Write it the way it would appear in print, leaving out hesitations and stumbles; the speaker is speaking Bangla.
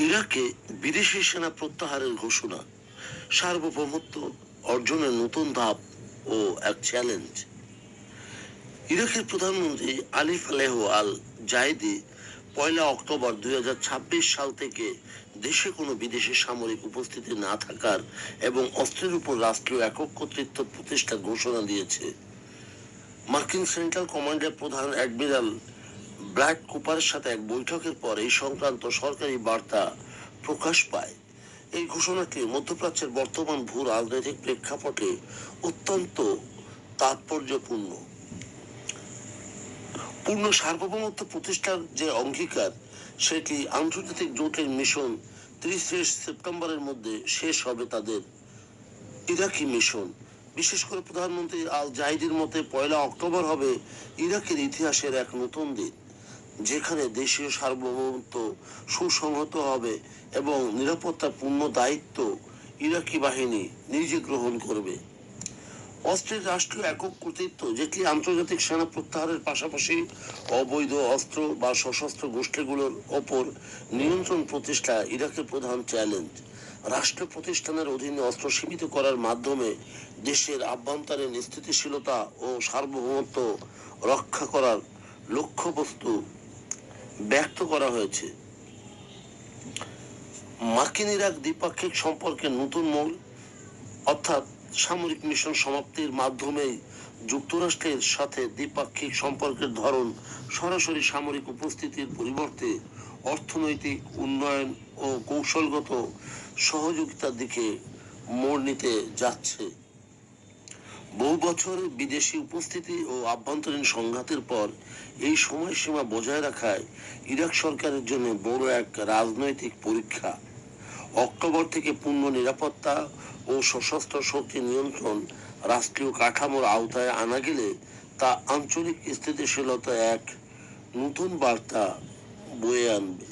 ইরাকে বিদেশি সেনা প্রত্যাহারের ঘোষণা, সার্বভৌমত্ব অর্জনের নতুন ধাপ ও এক চ্যালেঞ্জ। ইরাকের প্রধানমন্ত্রী আলিফ আলেহ আল জায়েদি 1 অক্টোবর 2026 সাল থেকে দেশে কোনো বিদেশি সামরিক উপস্থিতি না থাকার এবং অস্ত্রের উপর রাষ্ট্রীয় একক কর্তৃত্ব প্রতিষ্ঠার ঘোষণা দিয়েছে। মার্কিন সেন্ট্রাল কমান্ডের প্রধান অ্যাডমিরাল ব্র্যাড কুপারের সাথে এক বৈঠকের পর এই সংক্রান্ত সরকারি বার্তা প্রকাশ পায়। এই ঘোষণাটি মধ্যপ্রাচ্যের বর্তমান ভূ রাজনৈতিক প্রেক্ষাপটে অত্যন্ত তাৎপর্যপূর্ণ। পূর্ণ সার্বভৌমত্ব প্রতিষ্ঠার যে অঙ্গীকার, সেটি আন্তর্জাতিক জোটের মিশন 30 সেপ্টেম্বরের মধ্যে শেষ হবে তাদের ইরাকি মিশন। বিশেষ করে প্রধানমন্ত্রী আল জাহিদির মতে 1 অক্টোবর হবে ইরাকের ইতিহাসের এক নতুন দিন, যেখানে দেশীয় সার্বভৌমত্ব সুসংহত হবে এবং নিরাপত্তার পূর্ণ দায়িত্ব ইরাকি বাহিনী নিজে গ্রহণ করবে। অস্ত্রের রাষ্ট্রীয় একক কর্তৃত্ব, যেটি আন্তর্জাতিক সেনা প্রত্যাহারের পাশাপাশি অবৈধ অস্ত্র বা সশস্ত্র গোষ্ঠীগুলোর ওপর নিয়ন্ত্রণ প্রতিষ্ঠা ইরাকের প্রধান চ্যালেঞ্জ। রাষ্ট্র প্রতিষ্ঠানের অধীনে অস্ত্র সীমিত করার মাধ্যমে দেশের আভ্যন্তরীণ স্থিতিশীলতা ও সার্বভৌমত্ব রক্ষা করার লক্ষ্যবস্তু ব্যক্ত করা হয়েছে। মার্কিন ইরাক দ্বিপাক্ষিক সম্পর্কের নতুন মোড়, অর্থাৎ সামরিক মিশন সমাপ্তির মাধ্যমে যুক্তরাষ্ট্রের সাথে দ্বিপাক্ষিক সম্পর্কের ধরন সরাসরি সামরিক উপস্থিতির পরিবর্তে অর্থনৈতিক উন্নয়ন ও কৌশলগত সহযোগিতার দিকে মোড় নিতে যাচ্ছে। বহু বছরের বিদেশি উপস্থিতি ও আভ্যন্তরীণ সংঘাতের পর এই সময়সীমা বজায় রাখায় ইরাক সরকারের জন্য বড় এক রাজনৈতিক পরীক্ষা। অক্টোবর থেকে পূর্ণ নিরাপত্তা ও সশস্ত্র শক্তি নিয়ন্ত্রণ রাষ্ট্রীয় কাঠামোর আওতায় আনা গেলে তা আঞ্চলিক স্থিতিশীলতা এক নতুন বার্তা বয়ে আনবে।